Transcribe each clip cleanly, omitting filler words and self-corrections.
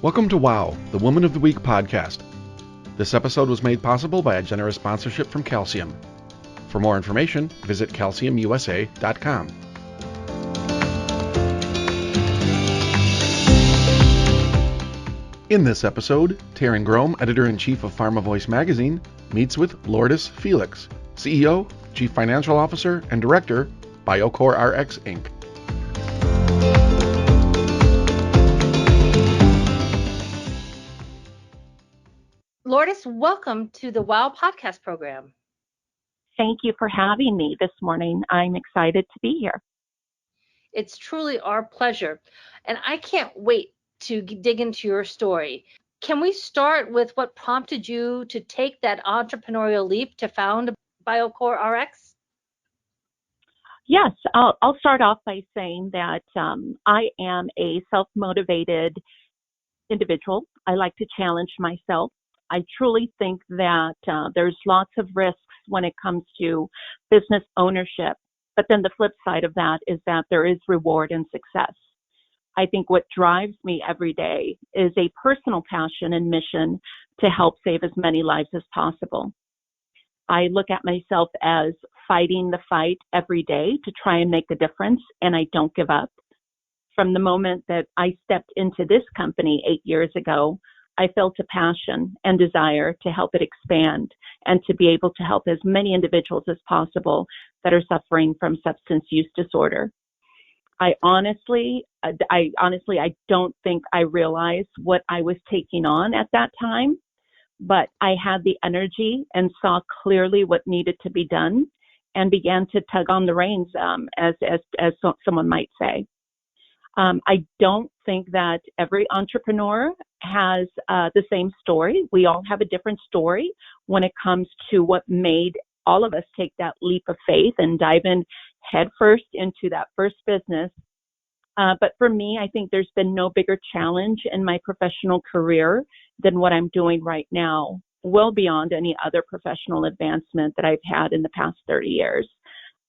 Welcome to WOW, the Woman of the Week podcast. This episode was made possible by a generous sponsorship from Calcium. For more information, visit calciumusa.com. In this episode, Taryn Grome, Editor-in-Chief of Pharma Voice magazine, meets with Lourdes Felix, CEO, Chief Financial Officer, and Director, BioCorRx, Inc. Lourdes, welcome to the WOW podcast program. Thank you for having me this morning. I'm excited to be here. It's truly our pleasure, and I can't wait to dig into your story. Can we start with what prompted you to take that entrepreneurial leap to found BioCorRx? Yes, I'll start off by saying that I am a self-motivated individual. I like to challenge myself. I truly think that there's lots of risks when it comes to business ownership. But then the flip side of that is that there is reward and success. I think what drives me every day is a personal passion and mission to help save as many lives as possible. I look at myself as fighting the fight every day to try and make a difference, and I don't give up. From the moment that I stepped into this company 8 years ago, I felt a passion and desire to help it expand and to be able to help as many individuals as possible that are suffering from substance use disorder. I honestly, don't think I realized what I was taking on at that time, but I had the energy and saw clearly what needed to be done and began to tug on the reins, as someone might say. I don't think that every entrepreneur has the same story. We all have a different story when it comes to what made all of us take that leap of faith and dive in headfirst into that first business. But for me, I think there's been no bigger challenge in my professional career than what I'm doing right now, well beyond any other professional advancement that I've had in the past 30 years.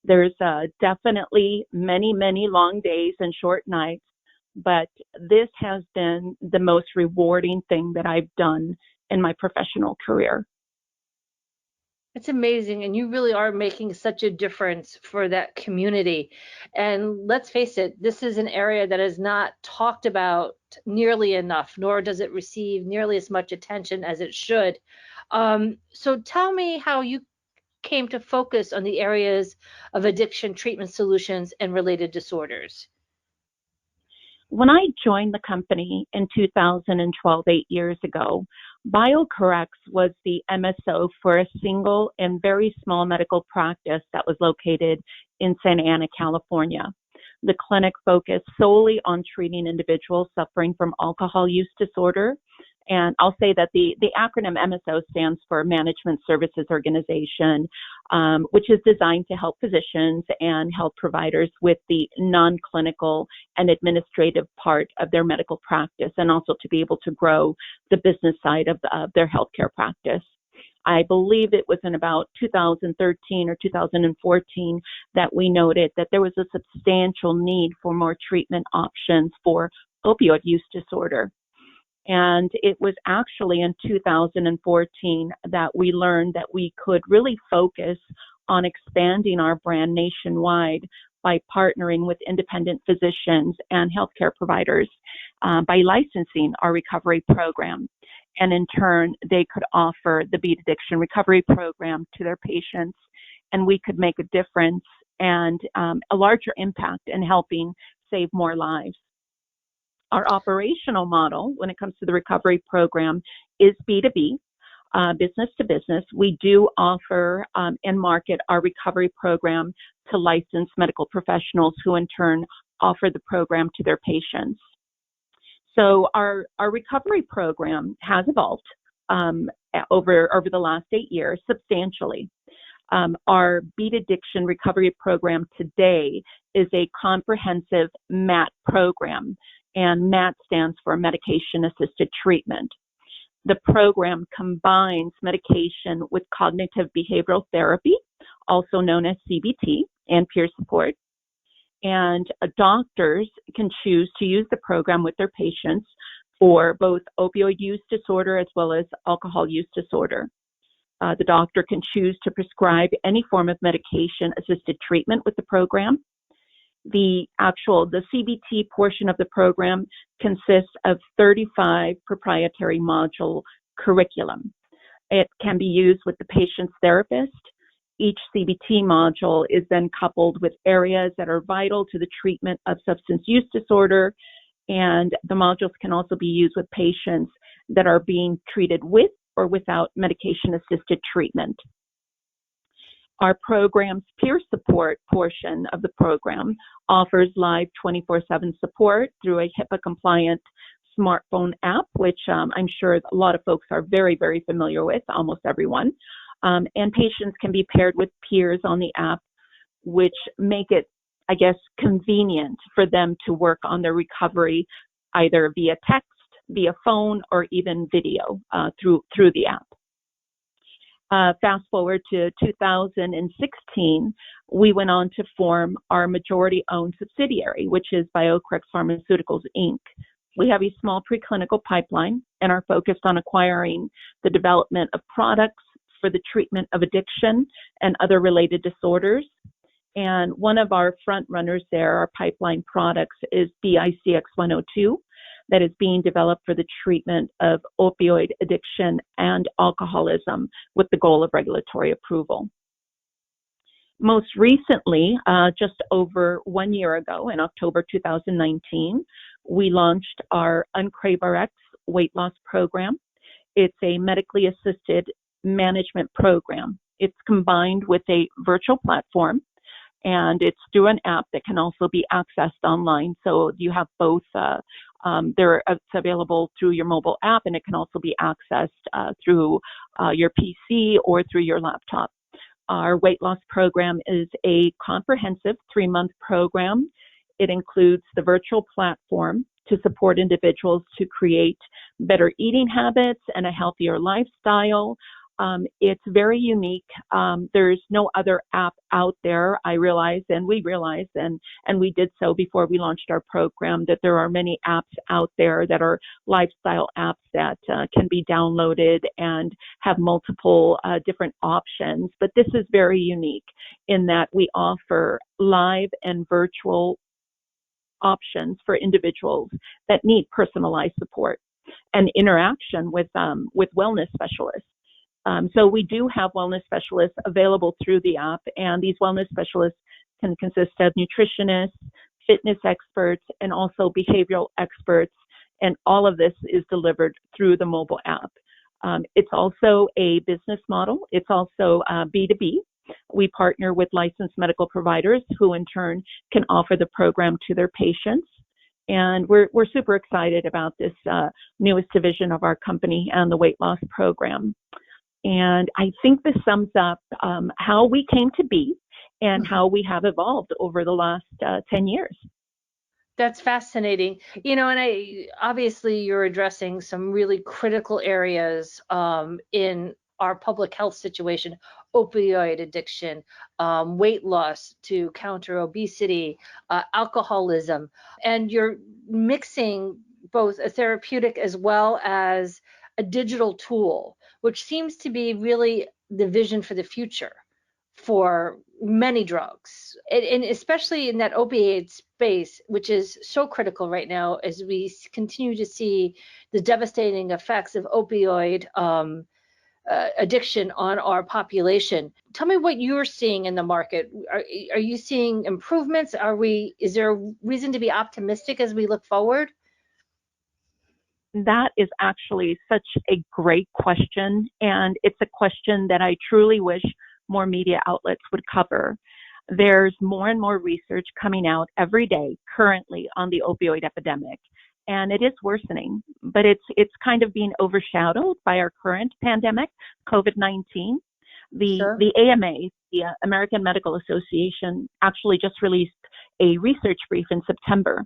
There's definitely many, many long days and short nights, but this has been the most rewarding thing that I've done in my professional career. It's amazing, and you really are making such a difference for that community. And let's face it, this is an area that is not talked about nearly enough, nor does it receive nearly as much attention as it should. So tell me how you came to focus on the areas of addiction treatment solutions and related disorders. When I joined the company in 2012, 8 years ago, BioCorRx was the MSO for a single and very small medical practice that was located in Santa Ana, California. The clinic focused solely on treating individuals suffering from alcohol use disorder. And I'll say that the acronym MSO stands for Management Services Organization, which is designed to help physicians and health providers with the non-clinical and administrative part of their medical practice, and also to be able to grow the business side of their healthcare practice. I believe it was in about 2013 or 2014 that we noted that there was a substantial need for more treatment options for opioid use disorder. And it was actually in 2014 that we learned that we could really focus on expanding our brand nationwide by partnering with independent physicians and healthcare providers by licensing our recovery program. And in turn, they could offer the Beat Addiction Recovery Program to their patients, and we could make a difference and a larger impact in helping save more lives. Our operational model when it comes to the recovery program is B2B, business to business. We do offer and market our recovery program to licensed medical professionals who in turn offer the program to their patients. So our recovery program has evolved over the last 8 years substantially. Our Beat Addiction Recovery Program today is a comprehensive MAT program, and MAT stands for Medication Assisted Treatment. The program combines medication with cognitive behavioral therapy, also known as CBT, and peer support. And doctors can choose to use the program with their patients for both opioid use disorder as well as alcohol use disorder. The doctor can choose to prescribe any form of medication-assisted treatment with the program. The CBT portion of the program consists of 35 proprietary module curriculum. It can be used with the patient's therapist. Each CBT module is then coupled with areas that are vital to the treatment of substance use disorder, and the modules can also be used with patients that are being treated with or without medication-assisted treatment. Our program's peer support portion of the program offers live 24/7 support through a HIPAA-compliant smartphone app, which I'm sure a lot of folks are very, very familiar with, almost everyone. And patients can be paired with peers on the app, which make it, I guess, convenient for them to work on their recovery either via text, via phone, or even video through the app. Fast forward to 2016, we went on to form our majority-owned subsidiary, which is BioCorRx Pharmaceuticals, Inc. We have a small preclinical pipeline and are focused on acquiring the development of products for the treatment of addiction and other related disorders. And one of our front runners there, our pipeline products, is BICX-102 that is being developed for the treatment of opioid addiction and alcoholism with the goal of regulatory approval. Most recently, just over 1 year ago, in October 2019, we launched our UncraveRx weight loss program. It's a medically assisted management program. It's combined with a virtual platform, and it's through an app that can also be accessed online. So you have both, it's available through your mobile app, and it can also be accessed through your PC or through your laptop. Our weight loss program is a comprehensive 3-month program. It includes the virtual platform to support individuals to create better eating habits and a healthier lifestyle. It's very unique. There's no other app out there, I realize, and we realized, and we did so before we launched our program, that there are many apps out there that are lifestyle apps that can be downloaded and have multiple different options. But this is very unique in that we offer live and virtual options for individuals that need personalized support and interaction with wellness specialists. So we do have wellness specialists available through the app, and these wellness specialists can consist of nutritionists, fitness experts, and also behavioral experts, and all of this is delivered through the mobile app. It's also a business model. It's also B2B. We partner with licensed medical providers who in turn can offer the program to their patients. And we're super excited about this newest division of our company and the weight loss program. And I think this sums up how we came to be and how we have evolved over the last 10 years. That's fascinating. And obviously you're addressing some really critical areas in our public health situation: opioid addiction, weight loss to counter obesity, alcoholism, and you're mixing both a therapeutic as well as a digital tool, which seems to be really the vision for the future for many drugs, and especially in that opioid space, which is so critical right now as we continue to see the devastating effects of opioid addiction on our population. Tell me what you're seeing in the market. Are you seeing improvements? Is there a reason to be optimistic as we look forward? That is actually such a great question, and it's a question that I truly wish more media outlets would cover. There's more and more research coming out every day currently on the opioid epidemic, and it is worsening, but it's kind of being overshadowed by our current pandemic, COVID-19. The AMA, the American Medical Association, actually just released a research brief in September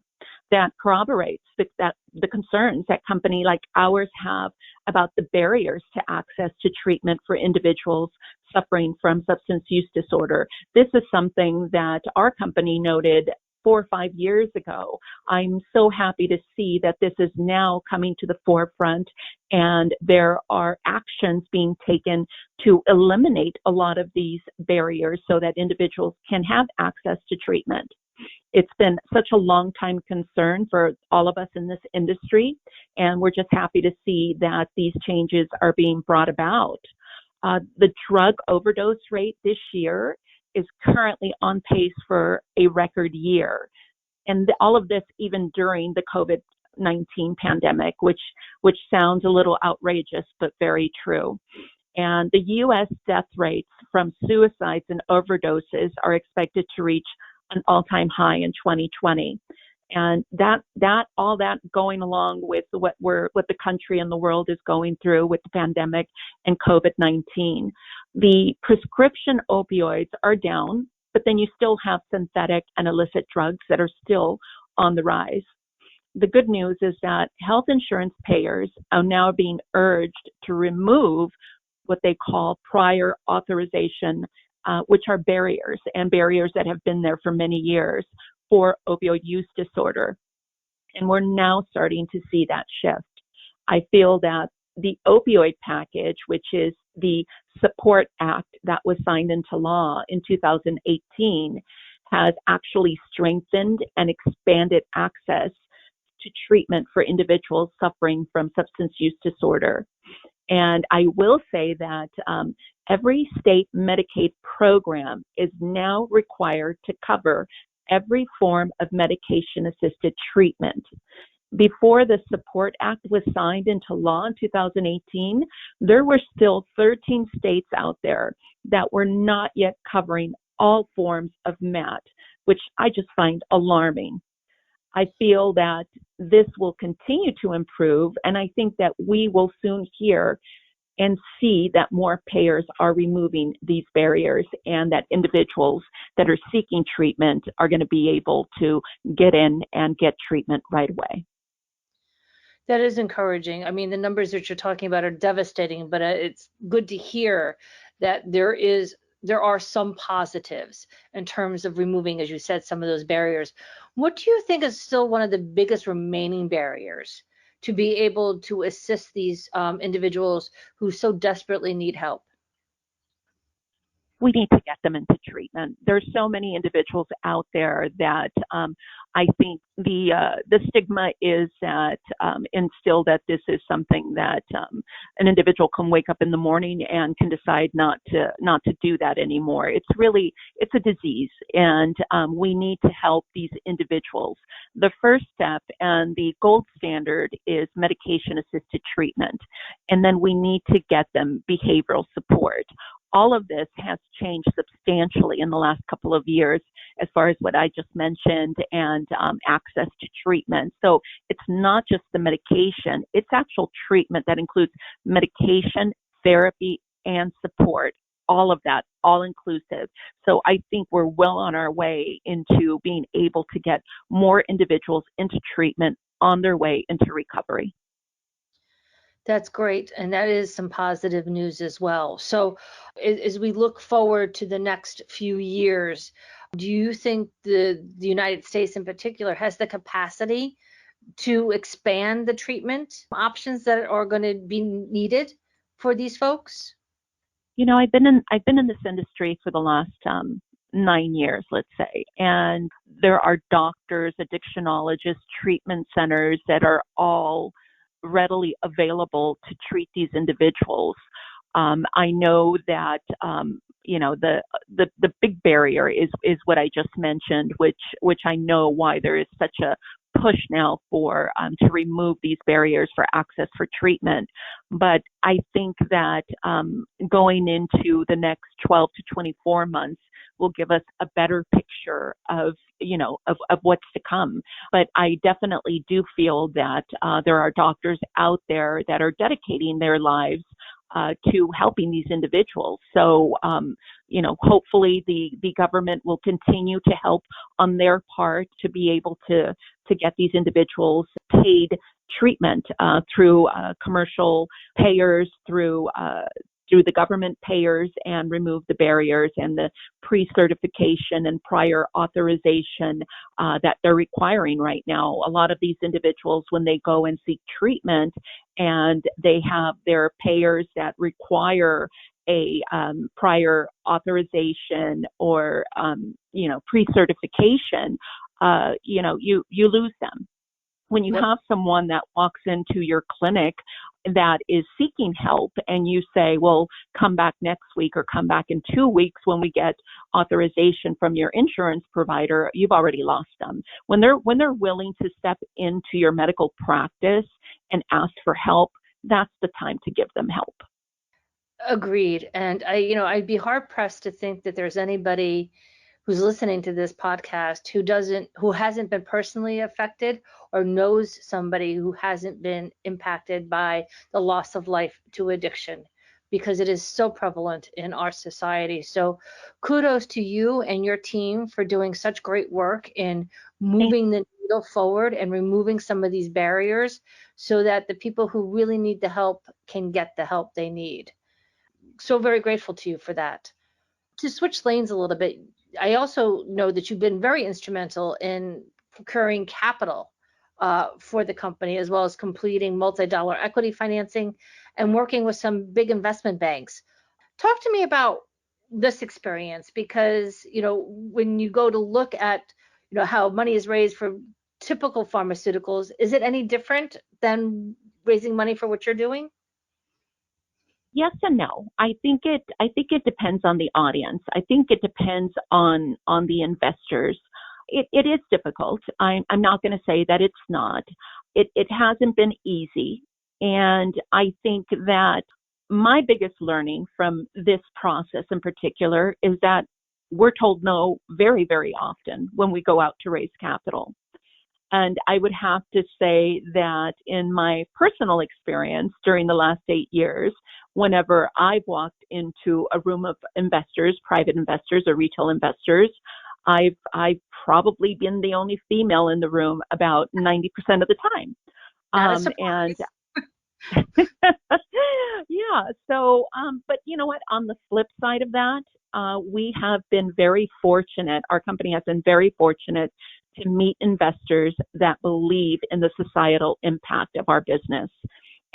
that corroborates the concerns that company like ours have about the barriers to access to treatment for individuals suffering from substance use disorder. This is something that our company noted or 5 years ago. I'm so happy to see that this is now coming to the forefront, and there are actions being taken to eliminate a lot of these barriers so that individuals can have access to treatment. It's been such a long time concern for all of us in this industry, and we're just happy to see that these changes are being brought about. The drug overdose rate this year is currently on pace for a record year. And all of this even during the COVID-19 pandemic, which sounds a little outrageous, but very true. And the U.S. death rates from suicides and overdoses are expected to reach an all-time high in 2020. And all that going along with what the country and the world is going through with the pandemic and COVID-19. The prescription opioids are down, but then you still have synthetic and illicit drugs that are still on the rise. The good news is that health insurance payers are now being urged to remove what they call prior authorization, which are barriers that have been there for many years for opioid use disorder. And we're now starting to see that shift. I feel that the opioid package, which is the support act that was signed into law in 2018, has actually strengthened and expanded access to treatment for individuals suffering from substance use disorder. And I will say that every state Medicaid program is now required to cover every form of medication-assisted treatment. Before the Support Act was signed into law in 2018, there were still 13 states out there that were not yet covering all forms of MAT, which I just find alarming. I feel that this will continue to improve, and I think that we will soon hear and see that more payers are removing these barriers, and that individuals that are seeking treatment are going to be able to get in and get treatment right away. That is encouraging. I mean, the numbers that you're talking about are devastating, but it's good to hear that there are some positives in terms of removing, as you said, some of those barriers. What do you think is still one of the biggest remaining barriers to be able to assist these individuals who so desperately need help? We need to get them into treatment. There's so many individuals out there that I think the stigma is that instilled that this is something that an individual can wake up in the morning and can decide not to do that anymore. It's a disease, and we need to help these individuals. The first step and the gold standard is medication-assisted treatment, and then we need to get them behavioral support. All of this has changed substantially in the last couple of years as far as what I just mentioned and access to treatment. So it's not just the medication, it's actual treatment that includes medication, therapy, and support. All of that, all inclusive. So I think we're well on our way into being able to get more individuals into treatment on their way into recovery. That's great. And that is some positive news as well. So as we look forward to the next few years, do you think the United States in particular has the capacity to expand the treatment options that are going to be needed for these folks? You know, I've been in this industry for the last 9 years, let's say, and there are doctors, addictionologists, treatment centers that are all readily available to treat these individuals. I know that the big barrier is what I just mentioned, which I know why there is such a push now for to remove these barriers for access for treatment. But I think that going into the next 12 to 24 months will give us a better picture of what's to come. But I definitely do feel that there are doctors out there that are dedicating their lives to helping these individuals. So, hopefully the government will continue to help on their part to be able to get these individuals paid treatment through commercial payers, through through the government payers and remove the barriers and the pre-certification and prior authorization that they're requiring right now. A lot of these individuals, when they go and seek treatment and they have their payers that require a prior authorization or, pre-certification, you lose them. When you have someone that walks into your clinic that is seeking help and you say, well, come back next week or come back in 2 weeks when we get authorization from your insurance provider, you've already lost them. When they're willing to step into your medical practice and ask for help, that's the time to give them help. Agreed. And I'd be hard pressed to think that there's anybody who's listening to this podcast who hasn't been personally affected or knows somebody who hasn't been impacted by the loss of life to addiction, because it is so prevalent in our society. So kudos to you and your team for doing such great work in moving the needle forward and removing some of these barriers so that the people who really need the help can get the help they need. So very grateful to you for that. To switch lanes a little bit, I also know that you've been very instrumental in procuring capital for the company, as well as completing multi-dollar equity financing and working with some big investment banks. Talk to me about this experience, because when you go to look at how money is raised for typical pharmaceuticals, is it any different than raising money for what you're doing? Yes and no. I think it depends on the audience. I think it depends on the investors. It is difficult. I'm not going to say that it's not. It hasn't been easy. And I think that my biggest learning from this process in particular is that we're told no very, very often when we go out to raise capital. And I would have to say that in my personal experience during the last 8 years, whenever I've walked into a room of investors, private investors or retail investors, I've probably been the only female in the room about 90% of the time. And yeah, so, but you know what, on the flip side of that, we have been very fortunate. Our company has been very fortunate to meet investors that believe in the societal impact of our business.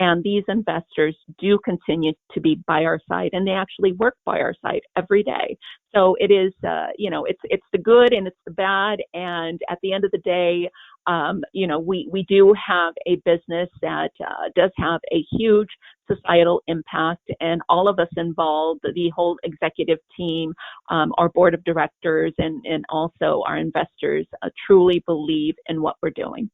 And these investors do continue to be by our side, and they actually work by our side every day. So it is, it's the good and it's the bad. And at the end of the day, we do have a business that does have a huge societal impact, and all of us involved, the whole executive team, our board of directors, and also our investors truly believe in what we're doing.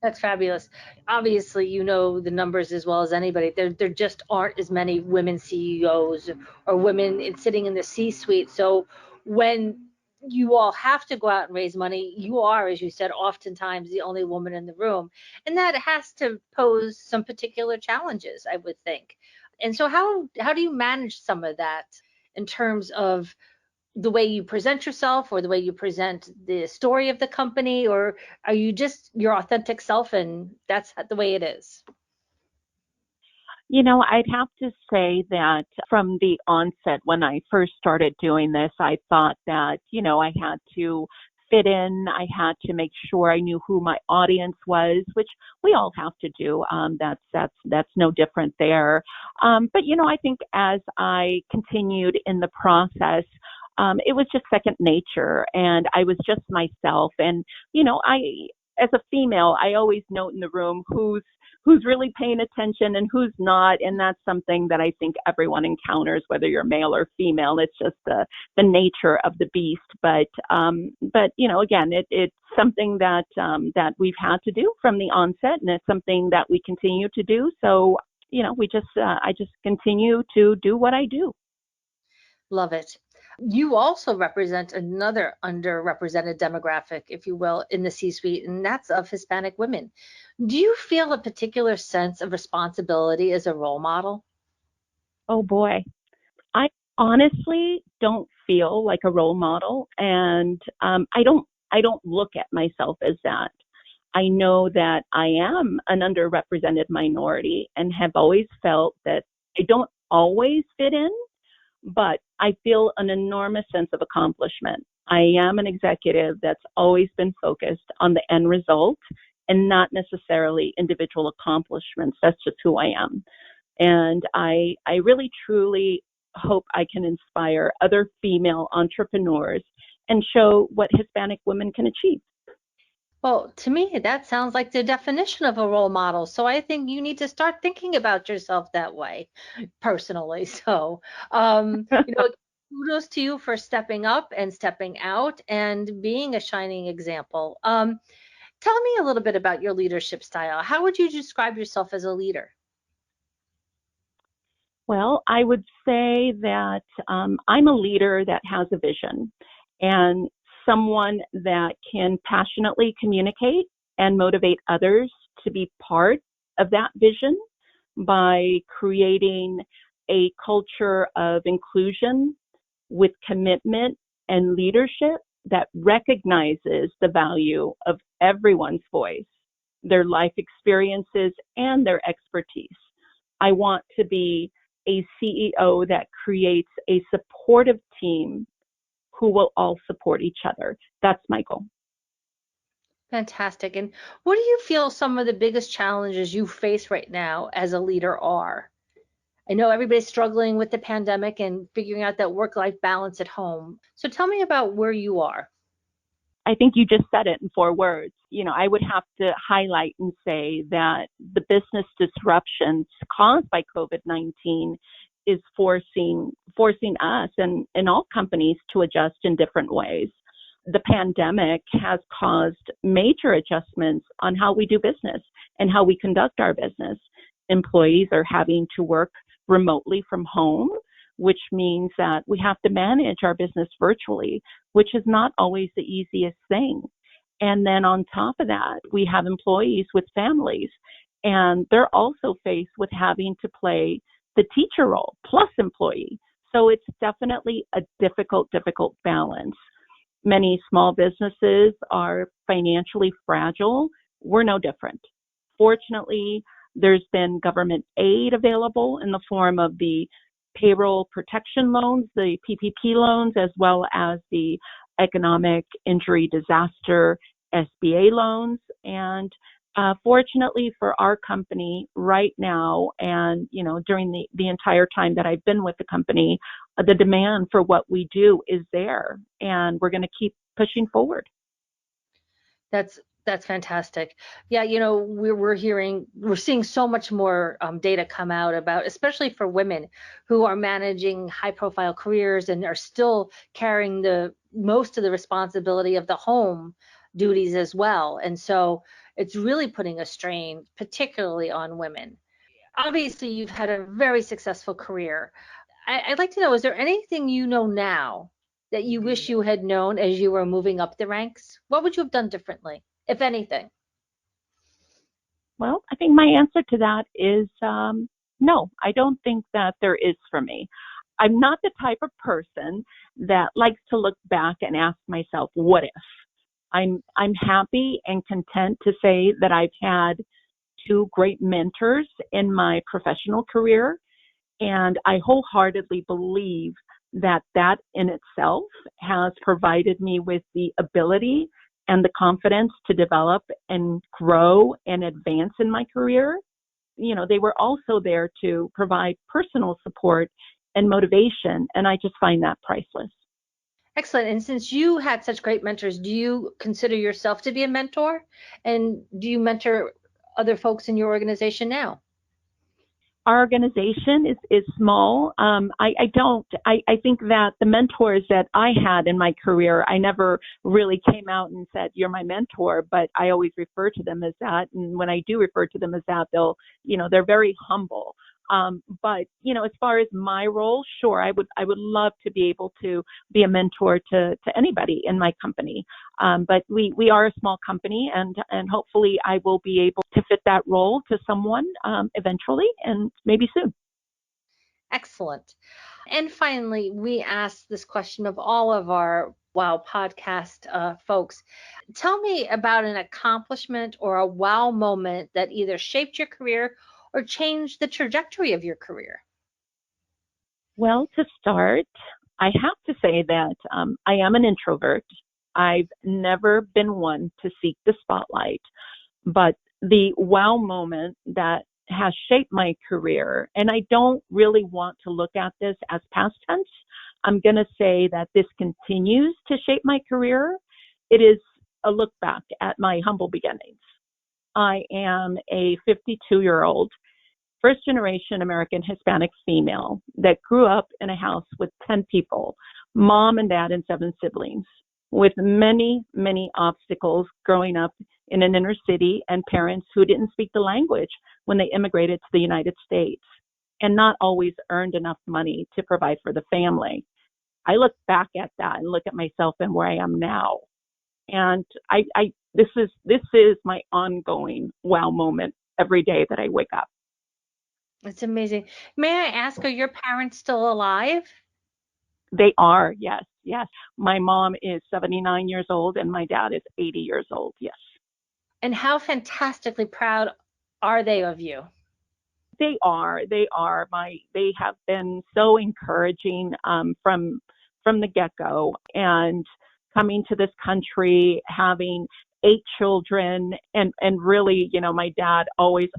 That's fabulous. Obviously, you know the numbers as well as anybody. There just aren't as many women CEOs or women sitting in the C-suite. So when you all have to go out and raise money, you are, as you said, oftentimes the only woman in the room. And that has to pose some particular challenges, I would think. And so how do you manage some of that in terms of the way you present yourself or the way you present the story of the company, or are you just your authentic self and that's the way it is? I'd have to say that from the onset, when I first started doing this, I thought that, I had to fit in. I had to make sure I knew who my audience was, which we all have to do. That's no different there. But, I think as I continued in the process, it was just second nature, and I was just myself. And, as a female, I always note in the room who's really paying attention and who's not. And that's something that I think everyone encounters, whether you're male or female. It's just the nature of the beast. But again, it's something that we've had to do from the onset, and it's something that we continue to do. So, I just continue to do what I do. Love it. You also represent another underrepresented demographic, if you will, in the C-suite, and that's of Hispanic women. Do you feel a particular sense of responsibility as a role model? Oh boy, I honestly don't feel like a role model, and I don't look at myself as that. I know that I am an underrepresented minority and have always felt that I don't always fit in, but I feel an enormous sense of accomplishment. I am an executive that's always been focused on the end result and not necessarily individual accomplishments. That's just who I am. And I really truly hope I can inspire other female entrepreneurs and show what Hispanic women can achieve. Well, to me, that sounds like the definition of a role model. So I think you need to start thinking about yourself that way, personally. So, kudos to you for stepping up and stepping out and being a shining example. Tell me a little bit about your leadership style. How would you describe yourself as a leader? Well, I would say that I'm a leader that has a vision and someone that can passionately communicate and motivate others to be part of that vision by creating a culture of inclusion with commitment and leadership that recognizes the value of everyone's voice, their life experiences, and their expertise. I want to be a CEO that creates a supportive team who will all support each other. That's my goal. Fantastic. And what do you feel some of the biggest challenges you face right now as a leader are? I know everybody's struggling with the pandemic and figuring out that work-life balance at home. So tell me about where you are. I think you just said it in 4 words. I would have to highlight and say that the business disruptions caused by COVID-19 is forcing us and all companies to adjust in different ways. The pandemic has caused major adjustments on how we do business and how we conduct our business. Employees are having to work remotely from home, which means that we have to manage our business virtually, which is not always the easiest thing. And then on top of that, we have employees with families, and they're also faced with having to play the teacher role plus employee. So it's definitely a difficult balance. Many small businesses are financially fragile. We're no different. Fortunately, there's been government aid available in the form of the payroll protection loans, the PPP loans, as well as the economic injury disaster SBA loans. And fortunately for our company right now, and during the entire time that I've been with the company, the demand for what we do is there, and we're going to keep pushing forward. That's fantastic. Yeah, we're seeing so much more data come out about, especially for women who are managing high profile careers and are still carrying the most of the responsibility of the home duties as well. And so it's really putting a strain, particularly on women. Obviously, you've had a very successful career. I'd like to know, is there anything you know now that you wish you had known as you were moving up the ranks? What would you have done differently, if anything? Well, I think my answer to that is no, I don't think that there is for me. I'm not the type of person that likes to look back and ask myself, what if? I'm happy and content to say that I've had 2 great mentors in my professional career, and I wholeheartedly believe that in itself has provided me with the ability and the confidence to develop and grow and advance in my career. They were also there to provide personal support and motivation, and I just find that priceless. Excellent. And since you had such great mentors, do you consider yourself to be a mentor? And do you mentor other folks in your organization now? Our organization is small. I don't. I think that the mentors that I had in my career, I never really came out and said, you're my mentor, but I always refer to them as that. And when I do refer to them as that, they're very humble. But as far as my role, sure, I would love to be able to be a mentor to anybody in my company. But we are a small company, and hopefully I will be able to fit that role to someone eventually, and maybe soon. Excellent. And finally, we asked this question of all of our WOW podcast folks. Tell me about an accomplishment or a WOW moment that either shaped your career or changed the trajectory of your career. Well, to start, I have to say that I am an introvert. I've never been one to seek the spotlight, but the wow moment that has shaped my career, and I don't really want to look at this as past tense. I'm going to say that this continues to shape my career. It is a look back at my humble beginnings. I am a 52-year-old first generation American Hispanic female that grew up in a house with 10 people, mom and dad and 7 siblings, with many, many obstacles growing up in an inner city and parents who didn't speak the language when they immigrated to the United States and not always earned enough money to provide for the family. I look back at that and look at myself and where I am now. And this is my ongoing wow moment every day that I wake up. It's amazing. May I ask, are your parents still alive? They are, yes, yes. My mom is 79 years old and my dad is 80 years old, yes. And how fantastically proud are they of you? They are. They have been so encouraging from the get-go, and coming to this country, having 8 children, and really, my dad always,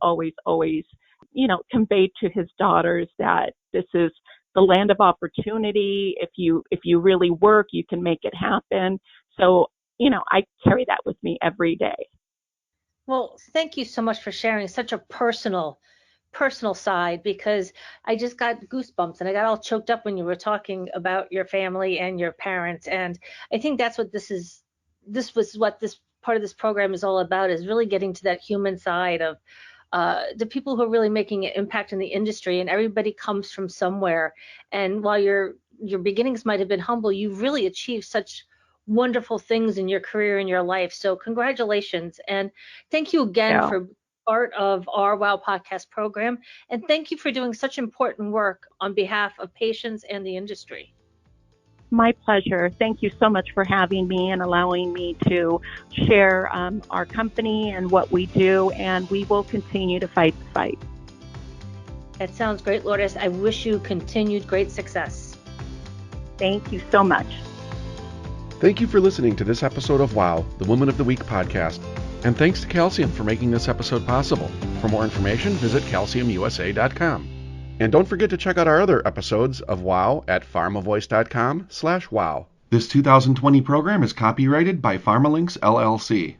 conveyed to his daughters that this is the land of opportunity. If you really work, you can make it happen. So, I carry that with me every day. Well, thank you so much for sharing such a personal side, because I just got goosebumps and I got all choked up when you were talking about your family and your parents. And I think that's what this was what this part of this program is all about, is really getting to that human side of the people who are really making an impact in the industry. And everybody comes from somewhere. And while your beginnings might have been humble, you've really achieved such wonderful things in your career and your life. So congratulations. And thank you again for part of our WOW podcast program. And thank you for doing such important work on behalf of patients and the industry. My pleasure. Thank you so much for having me and allowing me to share our company and what we do, and we will continue to fight the fight. That sounds great, Lourdes. I wish you continued great success. Thank you so much. Thank you for listening to this episode of WOW, the Woman of the Week podcast. And thanks to Calcium for making this episode possible. For more information, visit calciumusa.com. And don't forget to check out our other episodes of WOW at pharmavoice.com/wow. This 2020 program is copyrighted by PharmaLinks LLC.